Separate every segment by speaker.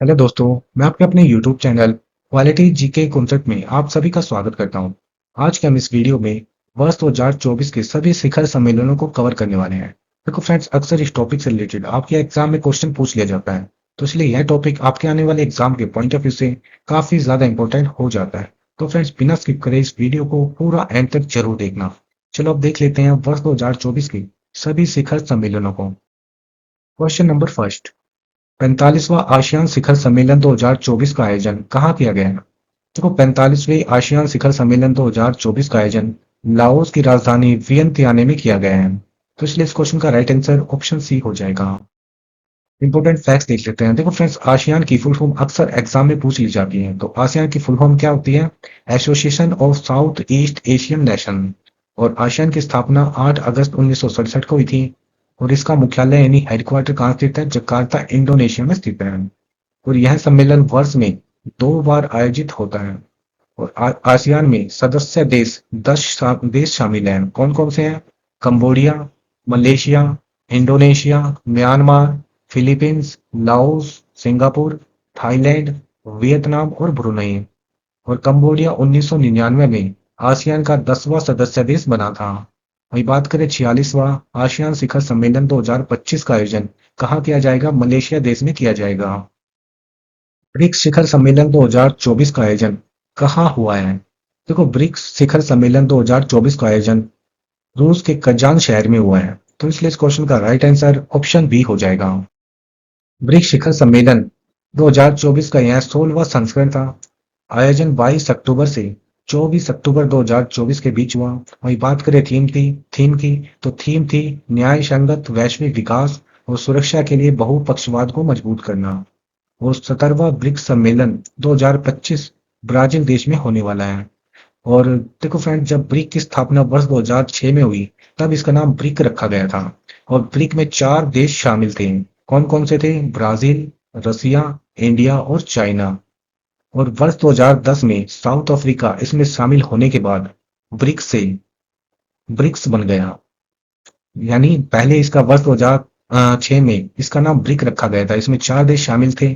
Speaker 1: Hello दोस्तों, मैं आपके अपने YouTube channel quality GK concept में आप सभी का स्वागत करता हूं। आज के हम इस वीडियो में वर्ष 2024 के सभी शिखर सम्मेलनों को कवर करने वाले हैं। देखो फ्रेंड्स, अक्सर इस टॉपिक से रिलेटेड आपके एग्जाम में क्वेश्चन पूछ लिया जाता है, तो इसलिए यह टॉपिक आपके आने वाले एग्जाम के पॉइंट ऑफ व्यू से काफी ज्यादा इंपॉर्टेंट हो जाता है। तो फ्रेंड्स, बिना स्किप करे इस वीडियो को पूरा एंड तक जरूर देखना। चलो अब देख लेते हैं वर्ष 2024 के सभी शिखर सम्मेलनों को। क्वेश्चन नंबर फर्स्ट, 45वां आसियान शिखर सम्मेलन 2024 का आयोजन कहाँ किया गया है? देखो, 45वें आसियान शिखर सम्मेलन 2024 का आयोजन लाओस की राजधानी वियंतियाने में किया गया है। तो इसलिए इस क्वेश्चन का राइट आंसर ऑप्शन सी हो जाएगा। इंपॉर्टेंट फैक्ट्स देख लेते हैं। देखो फ्रेंड्स, आसियान की फुल फॉर्म अक्सर एग्जाम में पूछ ली जाती है। तो आसियान की फुल फॉर्म क्या होती है? Association of south east Asian nation. और आसियान की स्थापना 8 अगस्त 1967 को हुई थी। और इसका मुख्यालय यानी हेडक्वार्टर कहाँ स्थित है? जकार्ता, इंडोनेशिया में स्थित है। और यह सम्मेलन वर्ष में 2 बार आयोजित होता है। और आसियान में सदस्य देश 10 देश शामिल हैं। कौन कौन से हैं? Cambodia, Malaysia, Indonesia, Myanmar, Philippines, Laos, Singapore, Thailand, Vietnam और ब्रुनई। और कंबोडिया 1999 में आसियान का 10वां सदस्य देश बना था। वही बात करें 46वां आसियान शिखर सम्मेलन 2025 का आयोजन कहाँ किया जाएगा? मलेशिया देश में किया जाएगा। ब्रिक्स शिखर सम्मेलन 2024 का आयोजन कहाँ हुआ है? देखो, ब्रिक्स शिखर सम्मेलन 2024 का आयोजन रूस के कजान शहर में हुआ है। तो इसलिए इस क्वेश्चन का राइट आंसर ऑप्शन बी हो जाएगा। ब्रिक्स शिखर सम्मेलन 2024 का यह 16वां संस्करण था। आयोजन 22 अक्टूबर से 24 अक्टूबर 2024 के बीच हुआ। वही बात करें थीम की, तो थीम थी न्याय संगत वैश्विक विकास और सुरक्षा के लिए बहुपक्षवाद को मजबूत करना। और 17वां ब्रिक्स सम्मेलन 2025 ब्राजील देश में होने वाला है। और देखो फ्रेंड, जब ब्रिक की स्थापना वर्ष 2006 में हुई, तब इसका नाम ब्रिक रखा गया था। और ब्रिक में 4 देश शामिल थे। कौन कौन से थे? ब्राजील, रसिया, इंडिया और चाइना। और वर्ष 2010 में साउथ अफ्रीका इसमें शामिल होने के बाद ब्रिक्स से ब्रिक्स बन गया। यानी पहले इसका वर्ष 2006 में इसका नाम ब्रिक रखा गया था। इसमें 4 देश शामिल थे,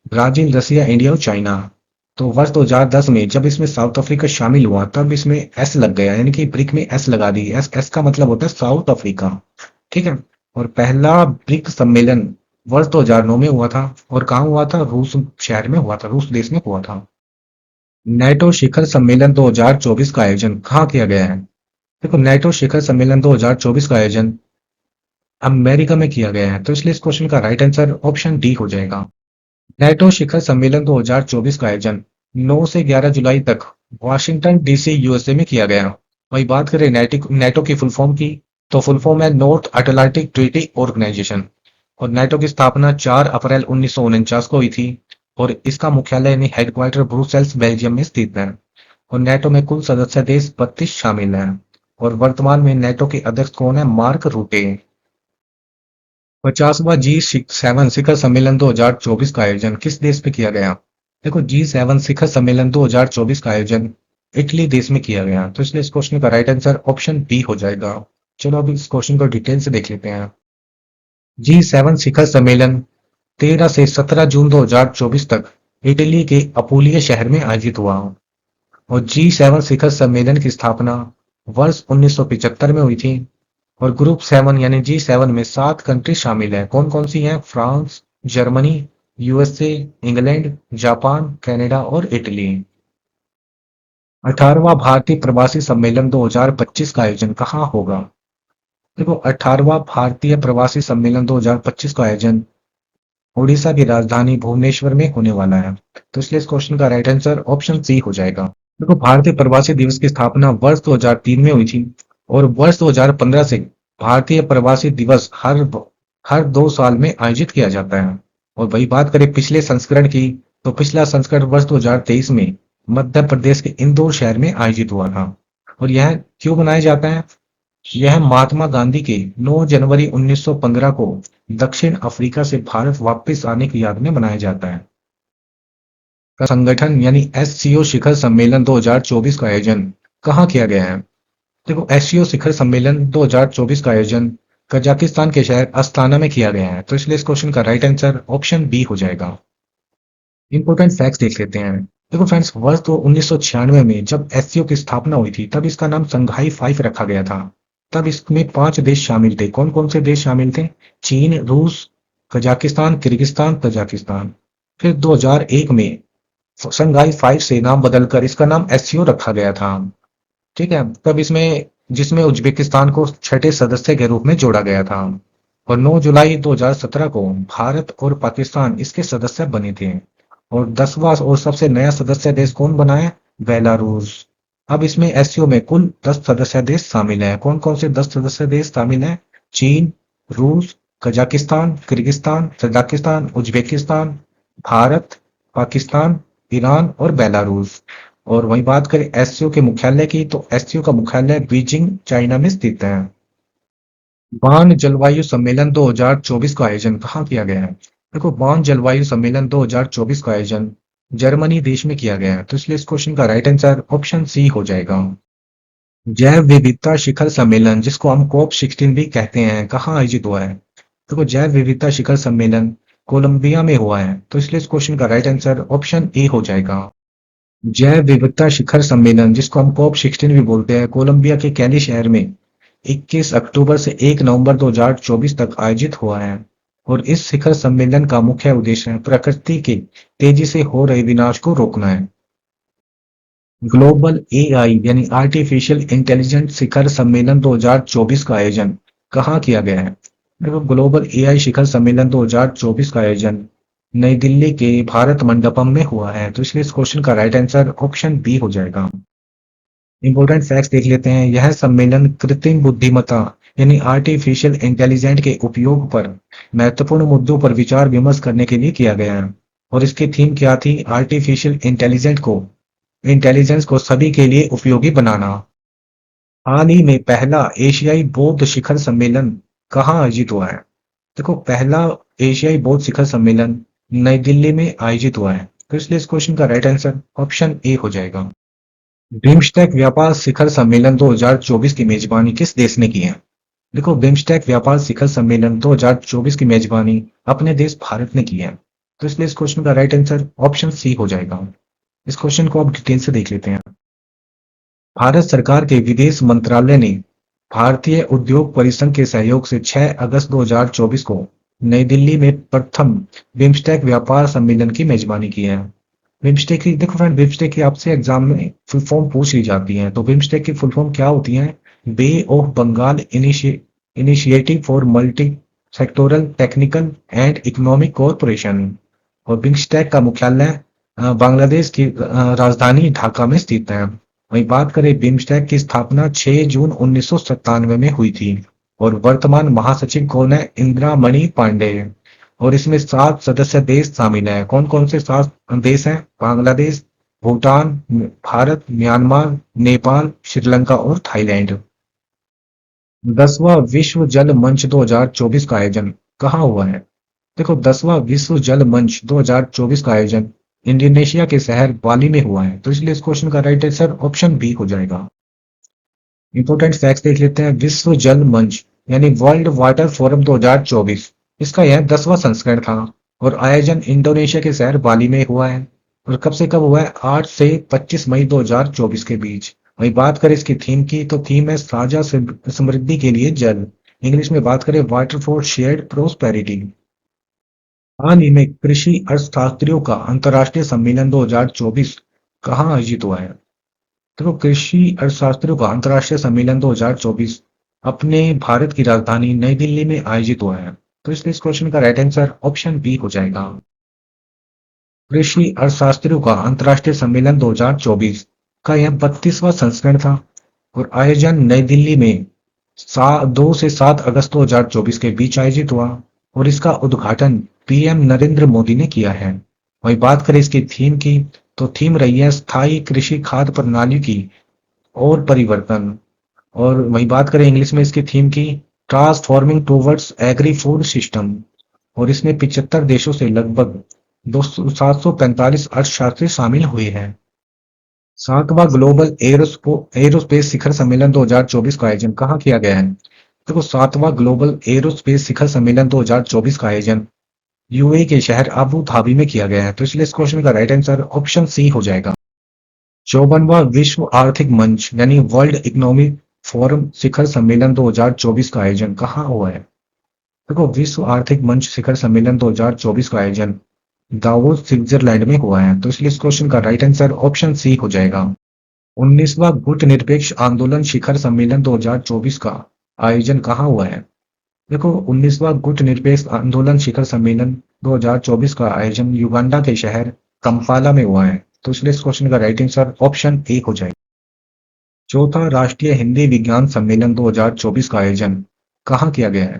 Speaker 1: ब्राजील, रसिया, इंडिया और चाइना। तो वर्ष 2010 में जब इसमें साउथ अफ्रीका शामिल हुआ, तब इसमें एस लग गया, यानी कि ब्रिक में एस लगा दी। एस एस का मतलब होता है साउथ अफ्रीका। ठीक है। और पहला ब्रिक सम्मेलन वर्ष 2009 में हुआ था। और कहाँ हुआ था? रूस शहर में हुआ था, रूस देश में हुआ था। नेटो शिखर सम्मेलन 2024 का आयोजन कहाँ किया गया है? देखो, नेटो शिखर सम्मेलन 2024 का आयोजन अमेरिका में किया गया है। तो इसलिए इस क्वेश्चन का राइट आंसर ऑप्शन डी हो जाएगा। नेटो शिखर सम्मेलन 2024 का आयोजन 9 से 11 जुलाई तक वॉशिंगटन डीसी यूएसए में किया गया। वही बात करें नेटो की फुल फॉर्म की, तो फुल फॉर्म है नॉर्थ अटलांटिक ट्रीटी ऑर्गेनाइजेशन। और नेटो की स्थापना 4 अप्रैल 1949 को हुई थी। और इसका मुख्यालय यानी हेडक्वार्टर ब्रुसेल्स, बेल्जियम में स्थित है। और नेटो में कुल सदस्य देश 32 शामिल हैं। और वर्तमान में नेटो के अध्यक्ष कौन है? मार्क रूटे। 50वां G7 शिखर सम्मेलन 2024 का आयोजन किस देश में किया गया? देखो, G7 शिखर सम्मेलन 2024 का आयोजन इटली देश में किया गया। तो इसलिए इस क्वेश्चन का राइट आंसर ऑप्शन बी हो जाएगा। चलो अभी इस क्वेश्चन को डिटेल से देख लेते हैं। G7 शिखर सम्मेलन 13 से 17 जून 2024 तक इटली के अपुलिया शहर में आयोजित हुआ। और G7 शिखर सम्मेलन की स्थापना वर्ष 1975 में हुई थी। और ग्रुप 7 यानी G7 में 7 कंट्री शामिल है। कौन कौन सी हैं? France, Germany, USA, England, Japan, Canada और इटली। 18वां भारतीय प्रवासी सम्मेलन 2025 का आयोजन कहाँ होगा? देखो, 18वां भारतीय प्रवासी सम्मेलन 2025 का आयोजन ओडिशा की राजधानी भुवनेश्वर में होने वाला है। तो इसलिए इस क्वेश्चन का राइट आंसर ऑप्शन सी हो जाएगा। देखो, भारतीय प्रवासी दिवस की स्थापना वर्ष 2003 में हुई थी। और वर्ष 2015 से भारतीय प्रवासी दिवस हर 2 साल में आयोजित किया जाता है। और वही बात करें पिछले संस्करण की, तो पिछला संस्करण वर्ष 2023 में मध्य प्रदेश के इंदौर शहर में आयोजित हुआ था। और यह क्यों मनाया जाता है? यह महात्मा गांधी के 9 जनवरी 1915 को दक्षिण अफ्रीका से भारत वापस आने की याद में मनाया जाता है। का संगठन यानी एससीओ शिखर सम्मेलन 2024 का आयोजन कहाँ किया गया है? देखो, एससीओ शिखर सम्मेलन 2024 का आयोजन कजाकिस्तान के शहर अस्ताना में किया गया है। तो इसलिए इस क्वेश्चन का राइट आंसर ऑप्शन बी हो जाएगा। इंपॉर्टेंट फैक्ट्स देख लेते हैं। देखो फ्रेंड्स, वर्ष तो 1996 में जब एससीओ की स्थापना हुई थी, तब इसका नाम संघाई फाइव रखा गया था। तब इसमें 5 देश शामिल थे। कौन-कौन से देश शामिल थे? चीन, रूस, कजाकिस्तान, किर्गिस्तान, तजाकिस्तान। फिर 2001 में संघाई फाइव से नाम बदलकर इसका नाम एससीओ रखा गया था। ठीक है? तब इसमें जिसमें उज्बेकिस्तान को छठे सदस्य के रूप में जोड़ा गया था। और 9 जुलाई 2017 को भारत और पाकिस्तान इसके सदस्य बने थे। और 10वां और सबसे नया सदस्य देश कौन बना है? बेलारूस। अब इसमें एससीओ में कुल 10 सदस्य देश शामिल हैं। कौन-कौन से 10 सदस्य देश शामिल हैं? चीन, रूस, Kazakhstan, Kyrgyzstan, Tajikistan, Uzbekistan, Bharat, Pakistan, Iran और बेलारूस। और वहीं बात करें एससीओ के मुख्यालय की, तो एससीओ का मुख्यालय बीजिंग, चाइना में स्थित है। बान जलवायु सम्मेलन 2024 का आयोजन कहाँ किया गया है? देखो, बान जलवायु सम्मेलन 2024 का आयोजन जर्मनी देश में किया गया है। तो इसलिए इस क्वेश्चन का राइट आंसर ऑप्शन सी हो जाएगा। जैव विविधता शिखर सम्मेलन, जिसको हम कोप 16 भी कहते हैं, कहाँ आयोजित हुआ है? देखो, जैव विविधता शिखर सम्मेलन कोलंबिया में हुआ है। तो इसलिए इस क्वेश्चन का राइट आंसर ऑप्शन ए हो जाएगा। जैव विविधता शिखर सम्मेलन, जिसको हम कॉप 16 भी बोलते हैं, कोलंबिया के कैली शहर में 21 अक्टूबर से 1 नवंबर 2024 तक आयोजित हुआ है। और इस शिखर सम्मेलन का मुख्य उद्देश्य है प्रकृति के तेजी से हो रहे विनाश को रोकना है। ग्लोबल एआई यानी आर्टिफिशियल इंटेलिजेंस शिखर सम्मेलन 2024 का आयोजन कहाँ किया गया है? देखो, ग्लोबल एआई शिखर सम्मेलन 2024 का आयोजन नई दिल्ली के भारत मंडपम में हुआ है। तो इसलिए इस क्वेश्चन का राइट आंसर ऑप्शन बी हो जाएगा। इंपॉर्टेंट फैक्ट्स देख लेते हैं। यह सम्मेलन कृत्रिम बुद्धिमत्ता यानी आर्टिफिशियल इंटेलिजेंट के उपयोग पर महत्वपूर्ण मुद्दों पर विचार विमर्श करने के लिए किया गया है। और इसकी थीम क्या थी? आर्टिफिशियल इंटेलिजेंस को सभी के लिए उपयोगी बनाना। हाल ही में पहला एशियाई बौद्ध शिखर सम्मेलन कहाँ आयोजित हुआ है? देखो, पहला एशियाई बौद्ध शिखर सम्मेलन नई दिल्ली में आयोजित हुआ है। तो इसलिए इस क्वेश्चन का राइट आंसर ऑप्शन ए हो जाएगा। बिम्स्टेक व्यापार शिखर सम्मेलन 2024 की मेजबानी किस देश ने की है? देखो, बिम्स्टेक व्यापार शिखर सम्मेलन 2024 की मेजबानी अपने देश भारत ने की है। तो इसलिए इस क्वेश्चन का राइट आंसर ऑप्शन सी हो जाएगा। इस क्वेश्चन को आप डिटेल से देख लेते हैं। भारत सरकार के विदेश मंत्रालय ने भारतीय उद्योग परिसंघ के सहयोग से 6 अगस्त 2024 को नई दिल्ली में प्रथम बिम्स्टेक व्यापार सम्मेलन की मेजबानी की है। बिम्स्टेक की, देखो फ्रेंड, बिम्स्टेक की आपसे एग्जाम में फुल फॉर्म पूछ ली जाती है। तो बिम्स्टेक की फुल फॉर्म क्या होती है? Bay of Bengal initiative for multi sectoral technical and economic cooperation. और बिम्स्टेक का मुख्यालय बांग्लादेश की राजधानी ढाका में स्थित है। वहीं बात करें, बिम्स्टेक की स्थापना 6 जून 1997 में हुई थी। और वर्तमान महासचिव कौन है? इंदिरा मणि पांडे। और इसमें 7 सदस्य देश शामिल हैं। कौन कौन से 7 देश हैं? बांग्लादेश, भूटान, भारत, म्यांमार, नेपाल, श्रीलंका और थाईलैंड। 10वां विश्व जल मंच 2024 का आयोजन कहाँ हुआ है? देखो, 10वां विश्व जल मंच 2024 का आयोजन इंडोनेशिया के शहर बाली में हुआ है। तो इसलिए इस क्वेश्चन का राइट आंसर ऑप्शन बी हो जाएगा। इंपॉर्टेंट फैक्ट्स देख लेते हैं। विश्व जल मंच यानी वर्ल्ड वाटर फोरम 2024, इसका यह 10वां संस्करण था। और आयोजन इंडोनेशिया के शहर बाली में हुआ है। और कब से कब हुआ है? 8 से 25 मई 2024 के बीच। वही बात करें इसकी थीम की, तो थीम है साझा समृद्धि के लिए जल। इंग्लिश में बात करें, वाटर फॉर शेयर्ड प्रोस्पेरिटी। हाल ही में कृषि अर्थशास्त्रियों का अंतर्राष्ट्रीय सम्मेलन 2024 कहाँ आयोजित हुआ है? देखो, कृषि अर्थशास्त्रियों का अंतर्राष्ट्रीय सम्मेलन 2024 अपने भारत की राजधानी नई दिल्ली में आयोजित हुआ है। तो इसलिए इस क्वेश्चन का राइट आंसर ऑप्शन बी हो जाएगा। कृषि अर्थशास्त्रियों का अंतर्राष्ट्रीय सम्मेलन 2024 का यह 32वां संस्करण था। और आयोजन नई दिल्ली में 2 से 7 अगस्त 2024 के बीच आयोजित हुआ। और इसका उद्घाटन पीएम नरेंद्र मोदी ने किया है। वही बात करें इसकी थीम की, तो थीम रही है स्थायी कृषि खाद्य प्रणाली की और परिवर्तन। और वही बात करें इंग्लिश में इसकी थीम की, transforming towards agri food system. और इसमें 75 देशों से लगभग 745 अर्थशास्त्री शामिल हुए हैं। 7वां ग्लोबल एरोस्पेस शिखर सम्मेलन 2024 का आयोजन कहाँ किया गया है? देखो, 7वां ग्लोबल एरोस्पेस शिखर सम्मेलन 2024 का आयोजन यूएई के शहर अबू धाबी में किया गया है। तो इसलिए इस क्वेश्चन का राइट आंसर ऑप्शन सी हो जाएगा। 54वां विश्व आर्थिक मंच यानी वर्ल्ड इकोनॉमिक फोरम शिखर सम्मेलन 2024 का आयोजन कहाँ हुआ है? देखो, विश्व आर्थिक मंच शिखर सम्मेलन 2024 का आयोजन दावोस स्विट्जरलैंड में हुआ है। तो इसलिए इस क्वेश्चन का राइट आंसर ऑप्शन सी हो जाएगा। 19वां गुटनिरपेक्ष आंदोलन शिखर सम्मेलन 2024 का आयोजन कहाँ हुआ है? देखो, 19वां गुटनिरपेक्ष आंदोलन शिखर सम्मेलन 2024 का आयोजन युगांडा के शहर कंपाला में हुआ है। तो इसलिए इस क्वेश्चन का राइट आंसर ऑप्शन ए हो जाएगा। चौथा राष्ट्रीय हिंदी विज्ञान सम्मेलन 2024 का आयोजन कहाँ किया गया है?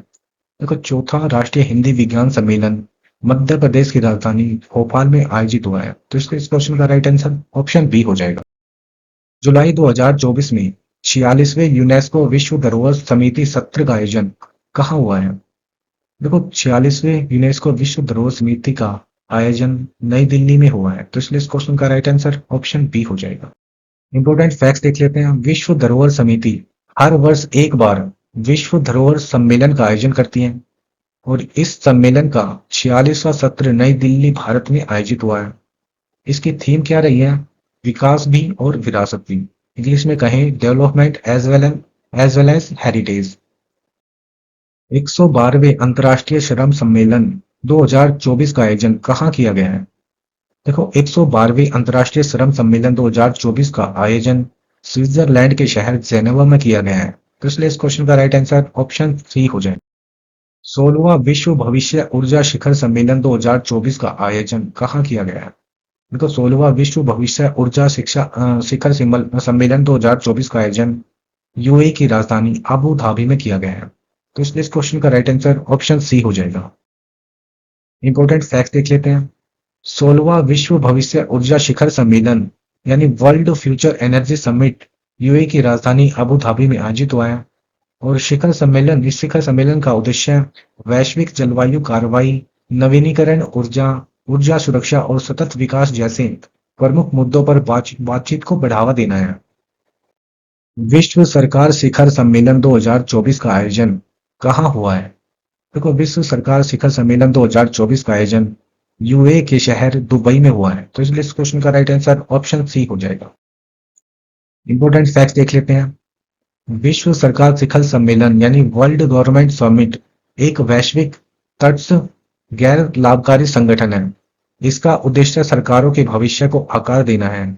Speaker 1: देखो, चौथा राष्ट्रीय हिंदी विज्ञान सम्मेलन मध्य प्रदेश की राजधानी भोपाल में आयोजित हुआ है। तो इसलिए इस क्वेश्चन का राइट आंसर ऑप्शन बी हो जाएगा। जुलाई 2024 में 46वें यूनेस्को विश्व धरोहर समिति सत्र का आयोजन कहाँ हुआ है? देखो, 46वें यूनेस्को विश्व धरोहर समिति का आयोजन नई दिल्ली में हुआ है। तो इसलिए इस क्वेश्चन का राइट आंसर ऑप्शन बी हो जाएगा। इंपॉर्टेंट फैक्ट्स देख लेते हैं। विश्व धरोहर समिति हर वर्ष एक बार विश्व धरोहर सम्मेलन का आयोजन करती है और इस सम्मेलन का 46वां सत्र नई दिल्ली भारत में आयोजित हुआ है। इसकी थीम क्या रही है? विकास भी और विरासत भी। इंग्लिश में कहें development as well as heritage. 112वें अंतर्राष्ट्रीय श्रम सम्मेलन 2024 का आयोजन कहाँ किया गया है? देखो, 112वें अंतर्राष्ट्रीय श्रम सम्मेलन 2024 का आयोजन स्विट्जरलैंड के शहर जेनेवा में किया गया है। तो इसलिए इस क्वेश्चन का राइट आंसर ऑप्शन सी हो जाए। 16वां विश्व भविष्य ऊर्जा शिखर सम्मेलन 2024 का आयोजन कहाँ किया गया है? देखो, 16वां विश्व भविष्य ऊर्जा शिखर सम्मेलन 2024 का आयोजन यूएई की राजधानी अबू धाबी में किया गया है। तो इसलिए इस क्वेश्चन का राइट आंसर ऑप्शन सी हो जाएगा। इंपॉर्टेंट फैक्ट देख लेते हैं। 16वां विश्व भविष्य ऊर्जा शिखर सम्मेलन यानी world future energy summit UAE की राजधानी अबू धाबी में आयोजित हुआ है और इस शिखर सम्मेलन का उद्देश्य वैश्विक जलवायु कार्रवाई, नवीनीकरण ऊर्जा, ऊर्जा सुरक्षा और सतत विकास जैसे प्रमुख मुद्दों पर बातचीत को बढ़ावा देना है। विश्व सरकार शिखर सम्मेलन 2024 का आयोजन कहाँ हुआ है? देखो, विश्व सरकार शिखर सम्मेलन 2024 का आयोजन यूए के शहर दुबई में हुआ है। तो इसलिए इस क्वेश्चन का राइट आंसर ऑप्शन सी हो जाएगा। इंपॉर्टेंट फैक्ट देख लेते हैं। विश्व सरकार शिखर सम्मेलन यानी वर्ल्ड गवर्नमेंट समिट एक वैश्विक तटस्थ गैर लाभकारी संगठन है। इसका उद्देश्य सरकारों के भविष्य को आकार देना है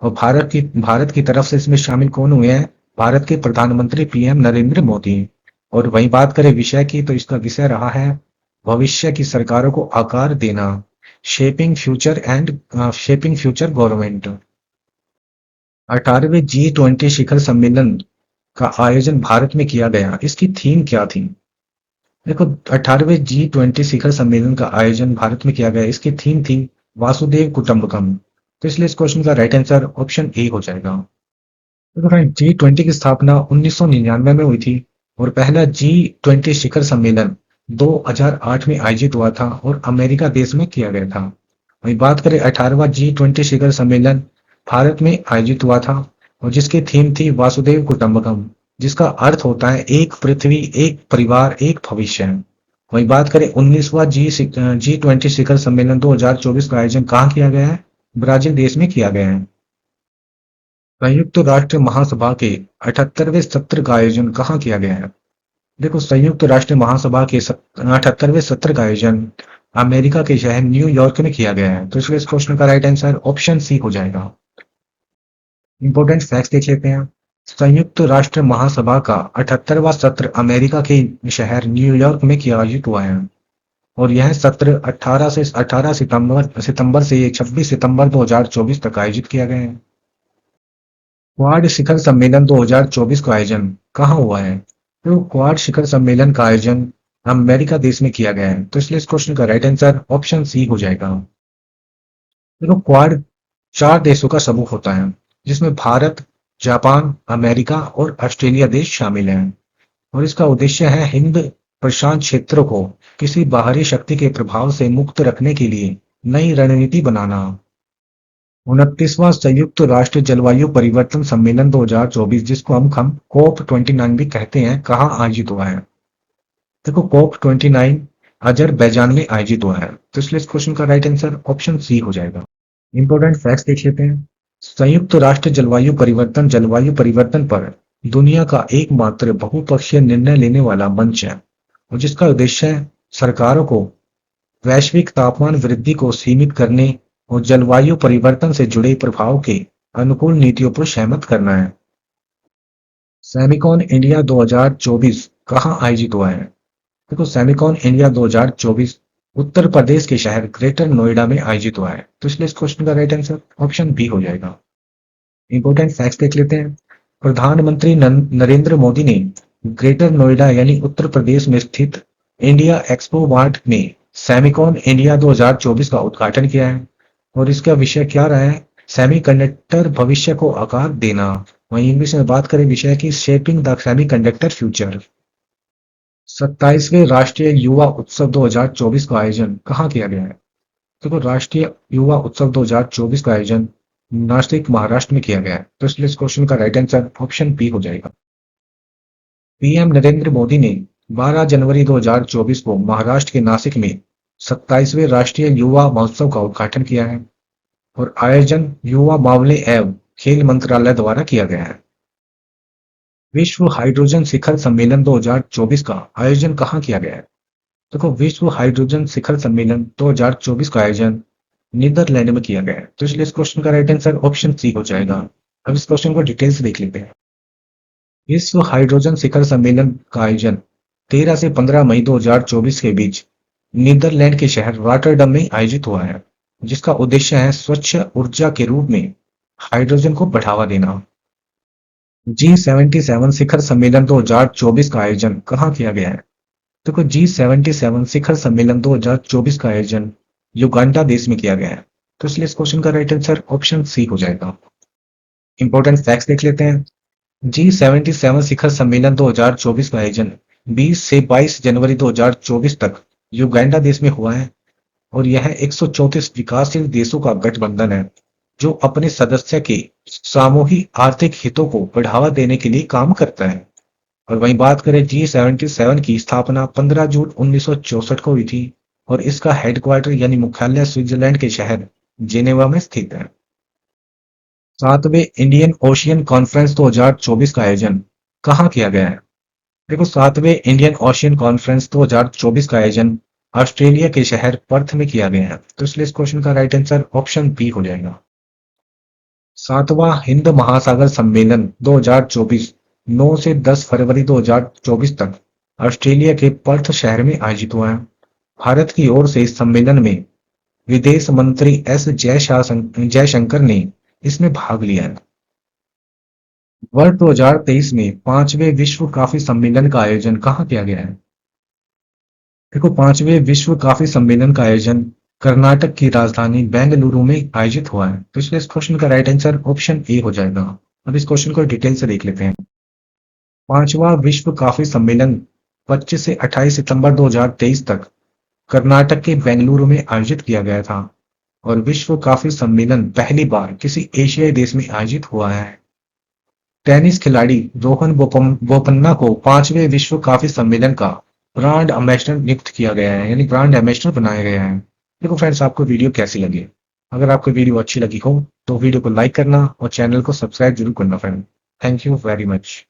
Speaker 1: और भारत की तरफ से इसमें शामिल कौन हुए हैं? भारत के प्रधानमंत्री पीएम नरेंद्र मोदी। और वहीं बात करें विषय की, तो इसका विषय रहा है भविष्य की सरकारों को आकार देना, शेपिंग फ्यूचर गवर्नमेंट। 18वें G20 शिखर सम्मेलन का आयोजन भारत में किया गया। इसकी थीम क्या थी? देखो, 18वें G20 शिखर सम्मेलन का आयोजन भारत में किया गया। इसकी थीम थी वासुदेव कुटुंबकम। तो इसलिए इस क्वेश्चन का राइट आंसर ऑप्शन ए हो जाएगा। देखो फ्रेंड, G20 की स्थापना 1999 में हुई थी और पहला G20 शिखर सम्मेलन 2008 में आयोजित हुआ था और अमेरिका देश में किया गया था। वही बात करें 18वां G20 शिखर सम्मेलन भारत में आयोजित हुआ था और जिसकी थीम थी वासुदेव कुटुंबकम, जिसका अर्थ होता है एक पृथ्वी, एक परिवार, एक भविष्य। वही बात करें 19वां G20 शिखर सम्मेलन 2024 का आयोजन कहाँ किया गया है? ब्राजील देश में किया गया है। संयुक्त राष्ट्र महासभा के 78वें सत्र का आयोजन कहाँ किया गया है? देखो, संयुक्त राष्ट्र महासभा के 78वें सत्र का आयोजन अमेरिका के शहर न्यूयॉर्क में किया गया है। तो इसलिए इस क्वेश्चन का राइट आंसर ऑप्शन सी हो जाएगा। इंपॉर्टेंट फैक्ट देख लेते हैं। संयुक्त राष्ट्र महासभा का 78वां सत्र अमेरिका के शहर न्यूयॉर्क में किया आयोजित हुआ है और यह सत्र 18 सितंबर से 26 सितंबर 2024 तक आयोजित किया गया है। क्वाड शिखर सम्मेलन 2024 का आयोजन कहाँ हुआ है? तो क्वाड शिखर सम्मेलन का आयोजन अमेरिका देश में किया गया है। तो इसलिए इस क्वेश्चन का राइट आंसर ऑप्शन सी हो जाएगा। देखो, क्वाड 4 देशों का समूह होता है जिसमें भारत, जापान, अमेरिका और ऑस्ट्रेलिया देश शामिल हैं और इसका उद्देश्य है हिंद प्रशांत क्षेत्र को किसी बाहरी शक्ति के प्रभाव से मुक्त रखने के लिए नई रणनीति बनाना। 29वां संयुक्त राष्ट्र जलवायु परिवर्तन सम्मेलन 2024, जिसको हम COP29 भी कहते हैं, कहाँ आयोजित हुआ है? देखो, COP29 अजरबैजान में आयोजित हुआ है। तो इसलिए इस क्वेश्चन का राइट आंसर ऑप्शन सी हो जाएगा। इंपॉर्टेंट फैक्ट्स देख लेते हैं। संयुक्त राष्ट्र जलवायु परिवर्तन पर दुनिया का एकमात्र बहुपक्षीय निर्णय लेने वाला मंच है और जिसका उद्देश्य है सरकारों को वैश्विक तापमान वृद्धि को सीमित करने और जलवायु परिवर्तन से जुड़े प्रभाव के अनुकूल नीतियों पर सहमत करना है। सेमिकॉन इंडिया 2024 कहाँ आयोजित हुआ है? देखो, सेमिकॉन इंडिया 2024 उत्तर प्रदेश के शहर ग्रेटर नोएडा में आयोजित हुआ है। तो इसलिए इस क्वेश्चन का राइट आंसर ऑप्शन बी हो जाएगा। इंपॉर्टेंट फैक्ट्स देख लेते हैं। प्रधानमंत्री नरेंद्र मोदी ने ग्रेटर नोएडा यानी उत्तर प्रदेश में स्थित इंडिया एक्सपो मार्ट में सेमिकॉन इंडिया 2024 का उद्घाटन किया है और इसका विषय क्या रहा है? सेमीकंडक्टर भविष्य को आकार देना। वहीं इंग्लिश में बात करें विषय की, शेपिंग द सेमीकंडक्टर फ्यूचर। 27वें राष्ट्रीय युवा उत्सव 2024 का आयोजन कहाँ किया गया है? देखो, राष्ट्रीय युवा उत्सव 2024 का आयोजन नासिक महाराष्ट्र में किया गया है। तो इसलिए इस क्वेश्चन का राइट आंसर ऑप्शन बी हो जाएगा। पीएम नरेंद्र मोदी ने 12 जनवरी 2024 को महाराष्ट्र के नासिक में 27वें राष्ट्रीय युवा महोत्सव का उद्घाटन किया है और आयोजन युवा मामले एवं खेल मंत्रालय द्वारा किया गया है। विश्व हाइड्रोजन शिखर सम्मेलन 2024 का आयोजन कहाँ किया गया है? देखो, विश्व हाइड्रोजन शिखर सम्मेलन 2024 का आयोजन नीदरलैंड में किया गया है। तो इसलिए इस क्वेश्चन का राइट आंसर ऑप्शन सी हो जाएगा। अब इस क्वेश्चन को डिटेल से देख लेते हैं। विश्व हाइड्रोजन शिखर सम्मेलन का आयोजन 13 से 15 मई 2024 के बीच नीदरलैंड के शहर रॉटरडम में आयोजित हुआ है, जिसका उद्देश्य है स्वच्छ ऊर्जा के रूप में हाइड्रोजन को बढ़ावा देना। G77 शिखर सम्मेलन 2024 का आयोजन कहाँ किया गया है? देखो, G77 शिखर सम्मेलन 2024 का आयोजन युगांडा देश में किया गया है। तो इसलिए इस क्वेश्चन का राइट आंसर ऑप्शन सी हो जाएगा। इंपॉर्टेंट फैक्ट्स देख लेते हैं। G77 शिखर सम्मेलन 2024 का आयोजन 20 से 22 जनवरी 2024 तक युगांडा देश में हुआ है और यह 134 विकासशील देशों का गठबंधन है जो अपने सदस्य के सामूहिक आर्थिक हितों को बढ़ावा देने के लिए काम करता है। और वहीं बात करें, G77 की स्थापना 15 जून 1964 को हुई थी और इसका हेडक्वार्टर यानी मुख्यालय स्विट्जरलैंड के शहर जेनेवा में स्थित है। 7वें इंडियन ओशियन कॉन्फ्रेंस 2024 का आयोजन कहाँ किया गया है? देखो, 7वें इंडियन ओशियन कॉन्फ्रेंस 2024 का आयोजन ऑस्ट्रेलिया के शहर पर्थ में किया गया है। तो इसलिए इस क्वेश्चन का राइट आंसर ऑप्शन बी हो जाएगा। 7वां हिंद महासागर सम्मेलन 2024 9 से 10 फरवरी 2024 तक ऑस्ट्रेलिया के पर्थ शहर में आयोजित हुआ है। भारत की ओर से इस सम्मेलन में विदेश मंत्री एस जयशंकर ने इसमें भाग लिया है। वर्ष 2023 में 5वें विश्व काफी सम्मेलन का आयोजन कहाँ किया गया है? देखो, 5वें विश्व काफी सम्मेलन का आयोजन कर्नाटक की राजधानी बेंगलुरु में आयोजित हुआ है। तो इसलिए इस क्वेश्चन का राइट आंसर ऑप्शन ए हो जाएगा। अब इस क्वेश्चन को डिटेल से देख लेते हैं। 5वां विश्व काफी सम्मेलन 25 से 28 सितंबर 2023 तक कर्नाटक के बेंगलुरु में आयोजित किया गया था और विश्व काफी सम्मेलन पहली बार किसी एशियाई देश में आयोजित हुआ है। टेनिस खिलाड़ी रोहन बोपन्ना को 5वें विश्व काफी सम्मेलन का ब्रांड एम्बेसडर नियुक्त किया गया है, यानी ब्रांड एम्बेसडर बनाया गया है। देखो फ्रेंड्स, आपको वीडियो कैसी लगी? अगर आपको वीडियो अच्छी लगी हो तो वीडियो को लाइक करना और चैनल को सब्सक्राइब जरूर करना friend. Thank you very much.